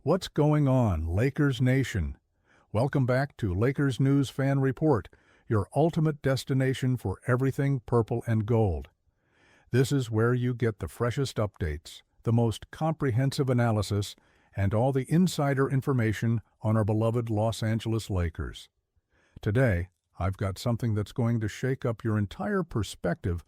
What's going on, Lakers Nation? Welcome back to Lakers News Fan Report, your ultimate destination for everything purple and gold. This is where you get the freshest updates, the most comprehensive analysis, and all the insider information on our beloved Los Angeles Lakers. Today, I've got something that's going to shake up your entire perspective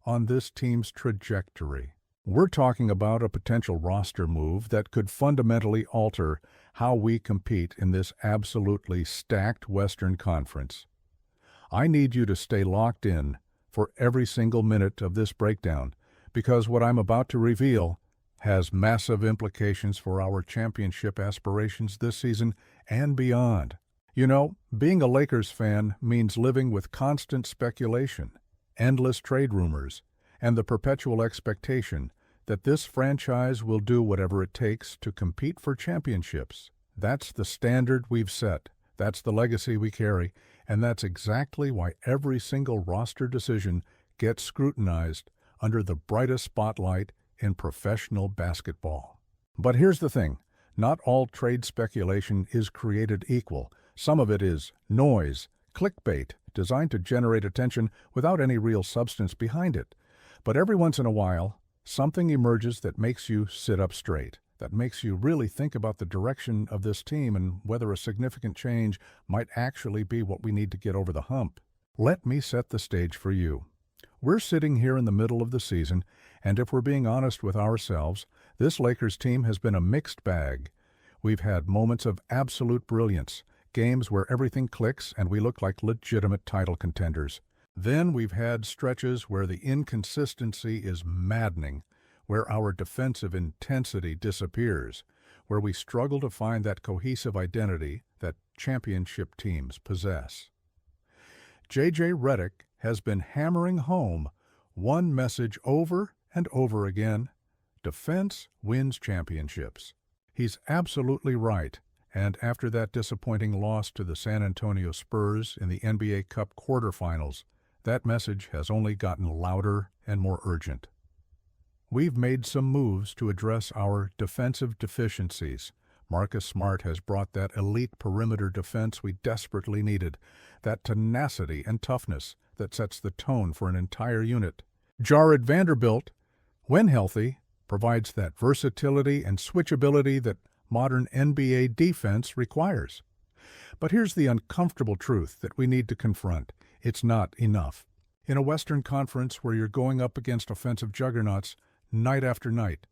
on this team's trajectory. We're talking about a potential roster move that could fundamentally alter how we compete in this absolutely stacked Western Conference. I need you to stay locked in for every single minute of this breakdown, because what I'm about to reveal has massive implications for our championship aspirations this season and beyond. You know, being a Lakers fan means living with constant speculation, endless trade rumors, and the perpetual expectation that this franchise will do whatever it takes to compete for championships. That's the standard we've set, that's the legacy we carry, and that's exactly why every single roster decision gets scrutinized under the brightest spotlight in professional basketball. But here's the thing, not all trade speculation is created equal. Some of it is noise, clickbait, designed to generate attention without any real substance behind it. But every once in a while, something emerges that makes you sit up straight, that makes you really think about the direction of this team and whether a significant change might actually be what we need to get over the hump. Let me set the stage for you. We're sitting here in the middle of the season, and if we're being honest with ourselves, this Lakers team has been a mixed bag. We've had moments of absolute brilliance, games where everything clicks and we look like legitimate title contenders. Then we've had stretches where the inconsistency is maddening, where our defensive intensity disappears, where we struggle to find that cohesive identity that championship teams possess. J.J. Redick has been hammering home one message over and over again: defense wins championships. He's absolutely right, and after that disappointing loss to the San Antonio Spurs in the NBA Cup quarterfinals, that message has only gotten louder and more urgent. We've made some moves to address our defensive deficiencies. Marcus Smart has brought that elite perimeter defense we desperately needed, that tenacity and toughness that sets the tone for an entire unit. Jared Vanderbilt, when healthy, provides that versatility and switchability that modern NBA defense requires. But here's the uncomfortable truth that we need to confront. It's not enough. In a Western Conference where you're going up against offensive juggernauts night after night,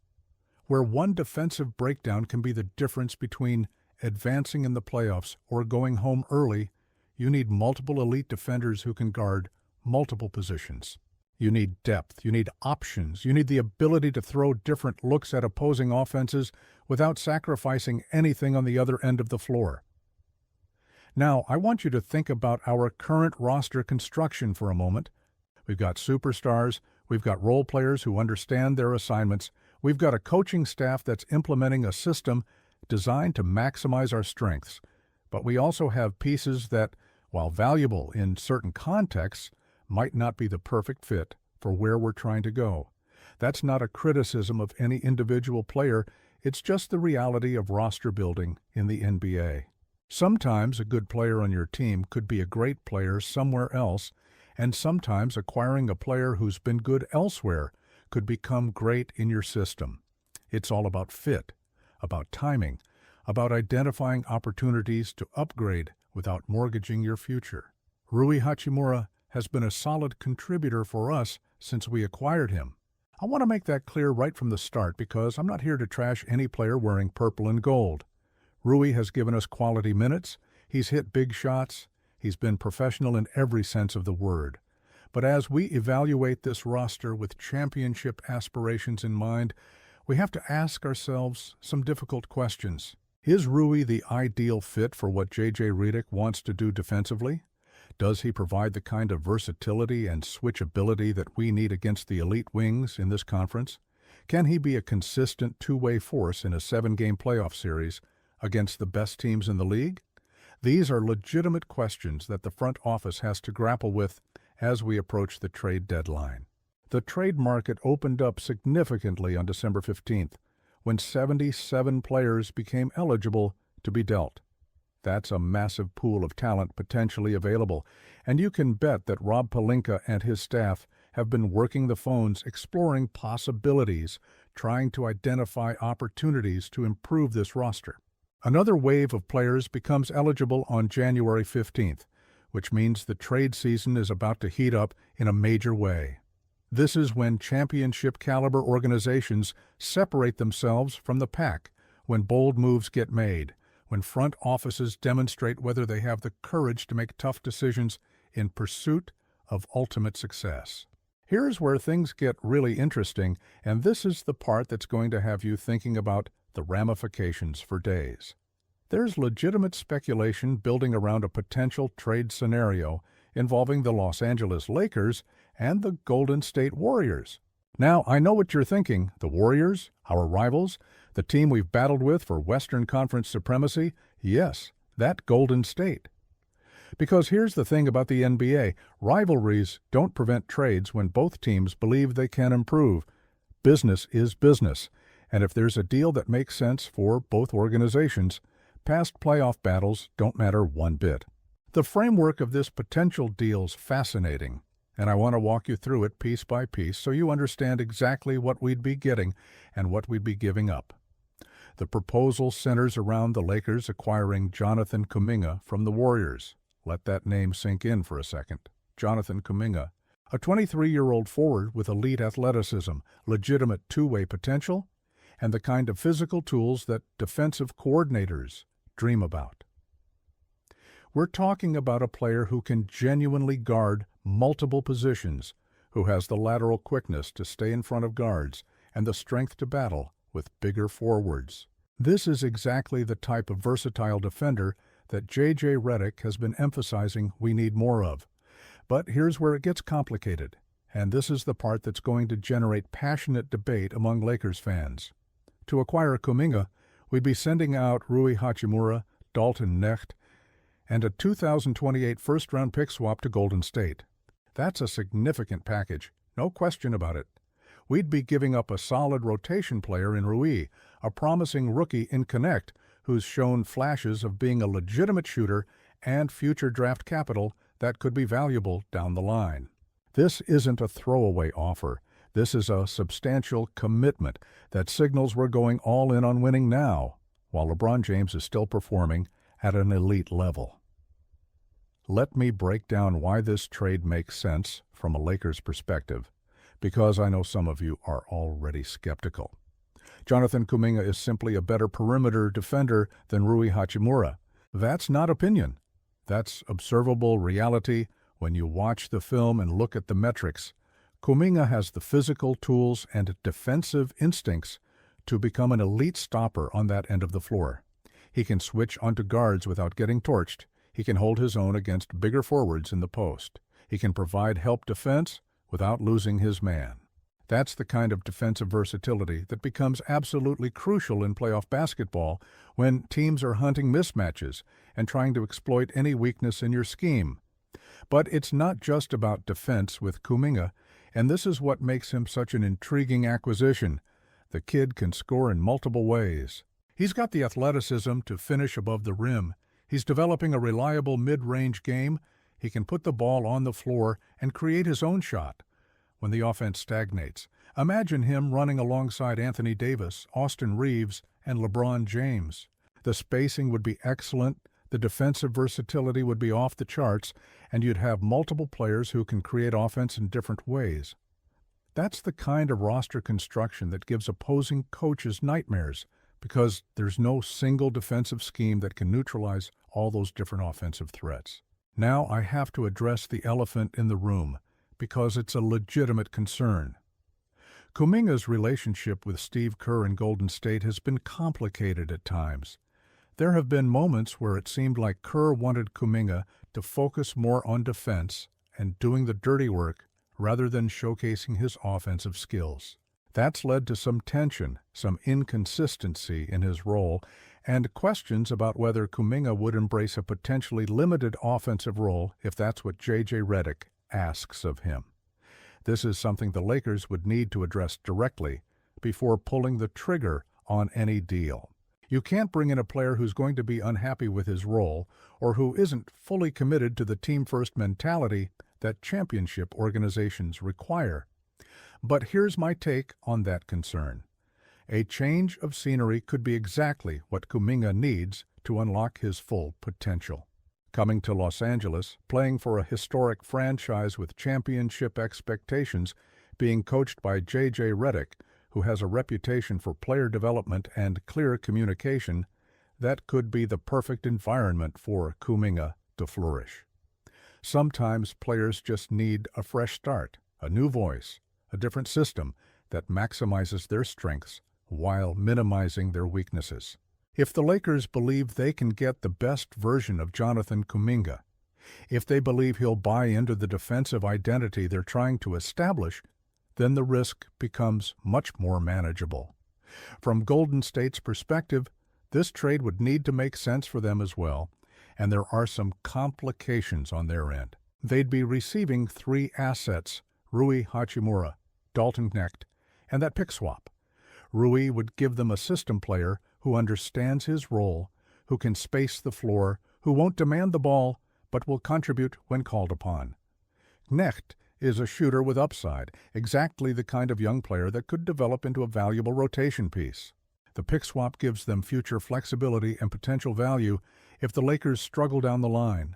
where one defensive breakdown can be the difference between advancing in the playoffs or going home early, you need multiple elite defenders who can guard multiple positions. You need depth, you need options, you need the ability to throw different looks at opposing offenses without sacrificing anything on the other end of the floor. Now, I want you to think about our current roster construction for a moment. We've got superstars, we've got role players who understand their assignments, we've got a coaching staff that's implementing a system designed to maximize our strengths. But we also have pieces that, while valuable in certain contexts, might not be the perfect fit for where we're trying to go. That's not a criticism of any individual player, it's just the reality of roster building in the NBA. Sometimes a good player on your team could be a great player somewhere else, and sometimes acquiring a player who's been good elsewhere could become great in your system. It's all about fit, about timing, about identifying opportunities to upgrade without mortgaging your future. Rui Hachimura has been a solid contributor for us since we acquired him. I want to make that clear right from the start because I'm not here to trash any player wearing purple and gold. Rui has given us quality minutes, he's hit big shots, he's been professional in every sense of the word. But as we evaluate this roster with championship aspirations in mind, we have to ask ourselves some difficult questions. Is Rui the ideal fit for what J.J. Redick wants to do defensively? Does he provide the kind of versatility and switchability that we need against the elite wings in this conference? Can he be a consistent two-way force in a 7-game playoff series against the best teams in the league? These are legitimate questions that the front office has to grapple with as we approach the trade deadline. The trade market opened up significantly on December 15th, when 77 players became eligible to be dealt. That's a massive pool of talent potentially available, and you can bet that Rob Pelinka and his staff have been working the phones exploring possibilities, trying to identify opportunities to improve this roster. Another wave of players becomes eligible on January 15th, which means the trade season is about to heat up in a major way. This is when championship-caliber organizations separate themselves from the pack, when bold moves get made, when front offices demonstrate whether they have the courage to make tough decisions in pursuit of ultimate success. Here's where things get really interesting, and this is the part that's going to have you thinking about the ramifications for days. There's legitimate speculation building around a potential trade scenario involving the Los Angeles Lakers and the Golden State Warriors. Now, I know what you're thinking. The Warriors, our rivals, the team we've battled with for Western Conference supremacy? Yes, that Golden State. Because here's the thing about the NBA, rivalries don't prevent trades when both teams believe they can improve. Business is business, and if there's a deal that makes sense for both organizations, past playoff battles don't matter one bit. The framework of this potential deal's fascinating, and I want to walk you through it piece by piece so you understand exactly what we'd be getting and what we'd be giving up. The proposal centers around the Lakers acquiring Jonathan Kuminga from the Warriors. Let that name sink in for a second. Jonathan Kuminga, a 23-year-old forward with elite athleticism, legitimate two-way potential, and the kind of physical tools that defensive coordinators dream about. We're talking about a player who can genuinely guard multiple positions, who has the lateral quickness to stay in front of guards and the strength to battle with bigger forwards. This is exactly the type of versatile defender that J.J. Redick has been emphasizing we need more of. But here's where it gets complicated, and this is the part that's going to generate passionate debate among Lakers fans. To acquire Kuminga, we'd be sending out Rui Hachimura, Dalton Knecht, and a 2028 first-round pick swap to Golden State. That's a significant package, no question about it. We'd be giving up a solid rotation player in Rui, a promising rookie in Knecht, who's shown flashes of being a legitimate shooter and future draft capital that could be valuable down the line. This isn't a throwaway offer. This is a substantial commitment that signals we're going all in on winning now, while LeBron James is still performing at an elite level. Let me break down why this trade makes sense from a Lakers perspective, because I know some of you are already skeptical. Jonathan Kuminga is simply a better perimeter defender than Rui Hachimura. That's not opinion. That's observable reality when you watch the film and look at the metrics. Kuminga has the physical tools and defensive instincts to become an elite stopper on that end of the floor. He can switch onto guards without getting torched. He can hold his own against bigger forwards in the post. He can provide help defense without losing his man. That's the kind of defensive versatility that becomes absolutely crucial in playoff basketball when teams are hunting mismatches and trying to exploit any weakness in your scheme. But it's not just about defense with Kuminga, and this is what makes him such an intriguing acquisition. The kid can score in multiple ways. He's got the athleticism to finish above the rim. He's developing a reliable mid-range game. He can put the ball on the floor and create his own shot when the offense stagnates. Imagine him running alongside Anthony Davis, Austin Reeves, and LeBron James. The spacing would be excellent, the defensive versatility would be off the charts, and you'd have multiple players who can create offense in different ways. That's the kind of roster construction that gives opposing coaches nightmares, because there's no single defensive scheme that can neutralize all those different offensive threats. Now I have to address the elephant in the room, because it's a legitimate concern. Kuminga's relationship with Steve Kerr in Golden State has been complicated at times. There have been moments where it seemed like Kerr wanted Kuminga to focus more on defense and doing the dirty work rather than showcasing his offensive skills. That's led to some tension, some inconsistency in his role, and questions about whether Kuminga would embrace a potentially limited offensive role if that's what J.J. Redick asks of him. This is something the Lakers would need to address directly before pulling the trigger on any deal. You can't bring in a player who's going to be unhappy with his role or who isn't fully committed to the team-first mentality that championship organizations require. But here's my take on that concern. A change of scenery could be exactly what Kuminga needs to unlock his full potential. Coming to Los Angeles, playing for a historic franchise with championship expectations, being coached by J.J. Redick, who has a reputation for player development and clear communication, that could be the perfect environment for Kuminga to flourish. Sometimes players just need a fresh start, a new voice, a different system that maximizes their strengths while minimizing their weaknesses. If the Lakers believe they can get the best version of Jonathan Kuminga, if they believe he'll buy into the defensive identity they're trying to establish, then the risk becomes much more manageable. From Golden State's perspective, this trade would need to make sense for them as well, and there are some complications on their end. They'd be receiving 3 assets: Rui Hachimura, Dalton Knecht, and that pick swap. Rui would give them a system player who understands his role, who can space the floor, who won't demand the ball, but will contribute when called upon. Knecht is a shooter with upside, exactly the kind of young player that could develop into a valuable rotation piece. The pick swap gives them future flexibility and potential value if the Lakers struggle down the line.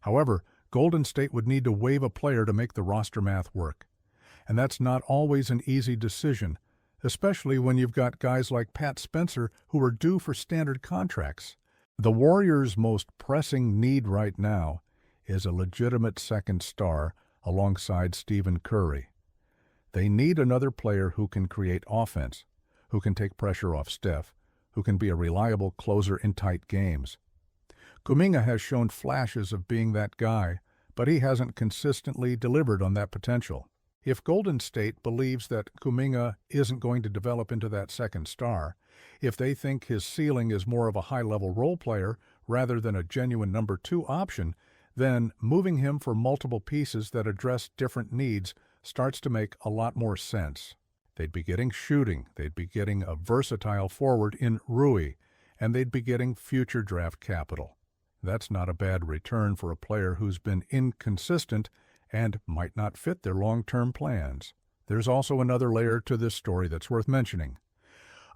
However, Golden State would need to waive a player to make the roster math work. And that's not always an easy decision, especially when you've got guys like Pat Spencer who are due for standard contracts. The Warriors' most pressing need right now is a legitimate second star alongside Stephen Curry. They need another player who can create offense, who can take pressure off Steph, who can be a reliable closer in tight games. Kuminga has shown flashes of being that guy, but he hasn't consistently delivered on that potential. If Golden State believes that Kuminga isn't going to develop into that second star, if they think his ceiling is more of a high-level role player rather than a genuine number 2 option, then moving him for multiple pieces that address different needs starts to make a lot more sense. They'd be getting shooting, they'd be getting a versatile forward in Rui, and they'd be getting future draft capital. That's not a bad return for a player who's been inconsistent and might not fit their long-term plans. There's also another layer to this story that's worth mentioning.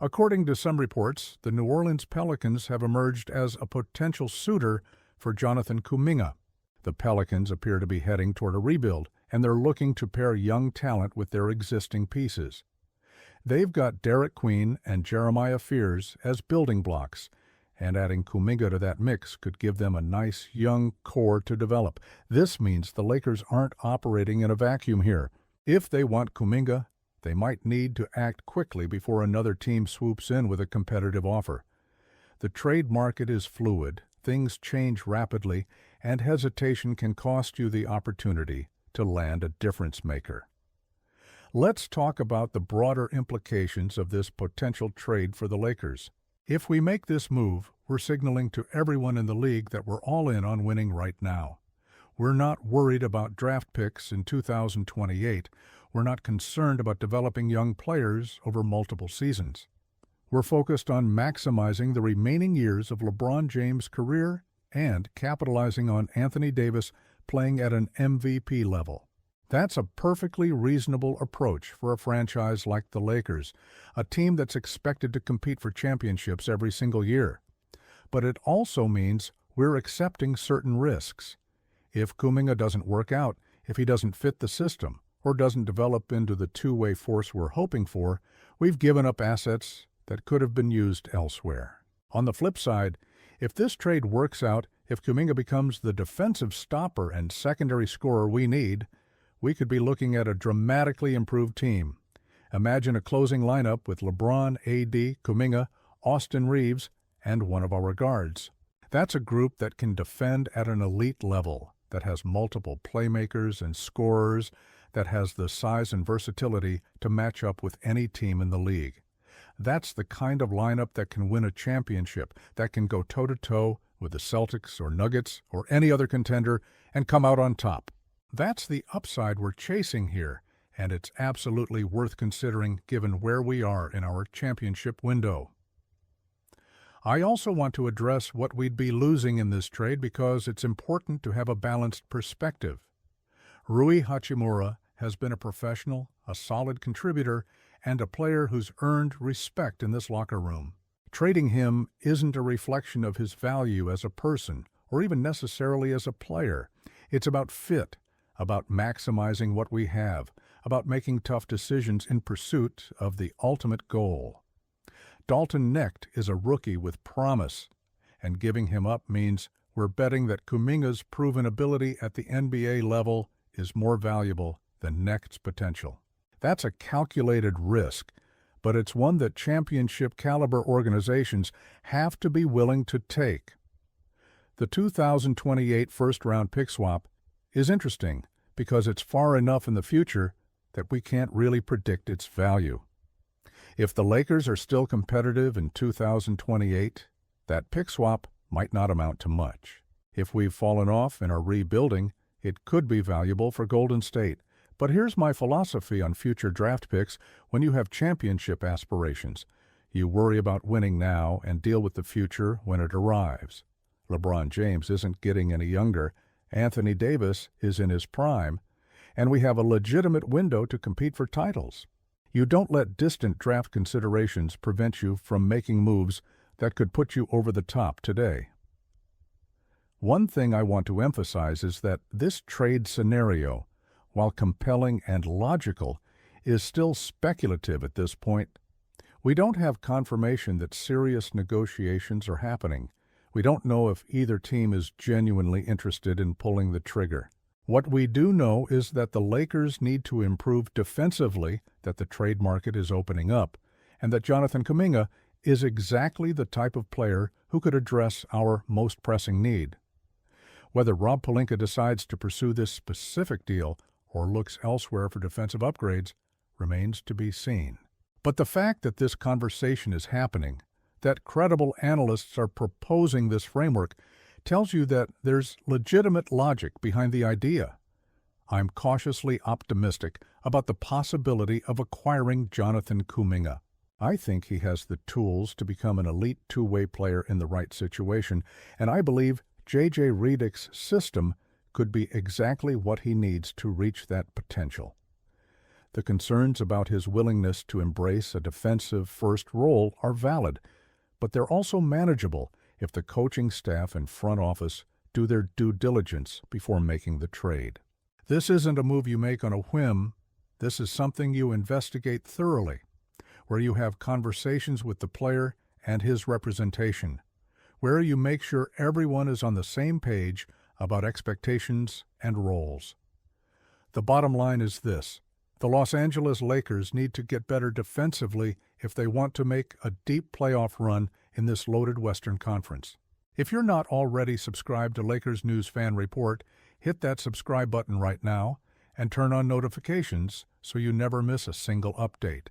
According to some reports, the New Orleans Pelicans have emerged as a potential suitor for Jonathan Kuminga. The Pelicans appear to be heading toward a rebuild, and they're looking to pair young talent with their existing pieces. They've got Derek Queen and Jeremiah Fears as building blocks, and adding Kuminga to that mix could give them a nice young core to develop. This means the Lakers aren't operating in a vacuum here. If they want Kuminga, they might need to act quickly before another team swoops in with a competitive offer. The trade market is fluid, things change rapidly, and hesitation can cost you the opportunity to land a difference maker. Let's talk about the broader implications of this potential trade for the Lakers. If we make this move, we're signaling to everyone in the league that we're all in on winning right now. We're not worried about draft picks in 2028. We're not concerned about developing young players over multiple seasons. We're focused on maximizing the remaining years of LeBron James' career and capitalizing on Anthony Davis playing at an MVP level. That's a perfectly reasonable approach for a franchise like the Lakers, a team that's expected to compete for championships every single year. But it also means we're accepting certain risks. If Kuminga doesn't work out, if he doesn't fit the system, or doesn't develop into the two-way force we're hoping for, we've given up assets that could have been used elsewhere. On the flip side, if this trade works out, if Kuminga becomes the defensive stopper and secondary scorer we need, we could be looking at a dramatically improved team. Imagine a closing lineup with LeBron, AD, Kuminga, Austin Reeves, and one of our guards. That's a group that can defend at an elite level, that has multiple playmakers and scorers, that has the size and versatility to match up with any team in the league. That's the kind of lineup that can win a championship, that can go toe-to-toe with the Celtics or Nuggets or any other contender and come out on top. That's the upside we're chasing here, and it's absolutely worth considering given where we are in our championship window. I also want to address what we'd be losing in this trade because it's important to have a balanced perspective. Rui Hachimura has been a professional, a solid contributor, and a player who's earned respect in this locker room. Trading him isn't a reflection of his value as a person, or even necessarily as a player. It's about fit, about maximizing what we have, about making tough decisions in pursuit of the ultimate goal. Dalton Knecht is a rookie with promise, and giving him up means we're betting that Kuminga's proven ability at the NBA level is more valuable than Knecht's potential. That's a calculated risk, but it's one that championship-caliber organizations have to be willing to take. The 2028 first-round pick swap is interesting because it's far enough in the future that we can't really predict its value. If the Lakers are still competitive in 2028, that pick swap might not amount to much. If we've fallen off and are rebuilding, it could be valuable for Golden State. But here's my philosophy on future draft picks when you have championship aspirations. You worry about winning now and deal with the future when it arrives. LeBron James isn't getting any younger, Anthony Davis is in his prime, and we have a legitimate window to compete for titles. You don't let distant draft considerations prevent you from making moves that could put you over the top today. One thing I want to emphasize is that this trade scenario, while compelling and logical, is still speculative at this point. We don't have confirmation that serious negotiations are happening. We don't know if either team is genuinely interested in pulling the trigger. What we do know is that the Lakers need to improve defensively, that the trade market is opening up, and that Jonathan Kuminga is exactly the type of player who could address our most pressing need. Whether Rob Pelinka decides to pursue this specific deal or looks elsewhere for defensive upgrades remains to be seen. But the fact that this conversation is happening, that credible analysts are proposing this framework, tells you that there's legitimate logic behind the idea. I'm cautiously optimistic about the possibility of acquiring Jonathan Kuminga. I think he has the tools to become an elite two-way player in the right situation, and I believe J.J. Redick's system could be exactly what he needs to reach that potential. The concerns about his willingness to embrace a defensive first role are valid, but they're also manageable if the coaching staff and front office do their due diligence before making the trade. This isn't a move you make on a whim. This is something you investigate thoroughly, where you have conversations with the player and his representation, where you make sure everyone is on the same page about expectations and roles. The bottom line is this: the Los Angeles Lakers need to get better defensively if they want to make a deep playoff run in this loaded Western Conference. If you're not already subscribed to Lakers News Fan Report, hit that subscribe button right now and turn on notifications so you never miss a single update.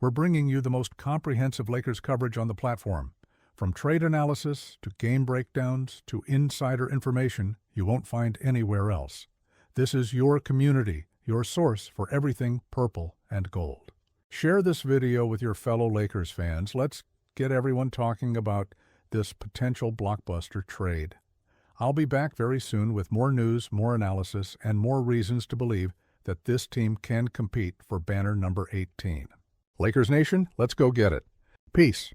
We're bringing you the most comprehensive Lakers coverage on the platform. From trade analysis to game breakdowns to insider information you won't find anywhere else. This is your community, your source for everything purple and gold. Share this video with your fellow Lakers fans. Let's get everyone talking about this potential blockbuster trade. I'll be back very soon with more news, more analysis, and more reasons to believe that this team can compete for banner number 18. Lakers Nation, let's go get it. Peace.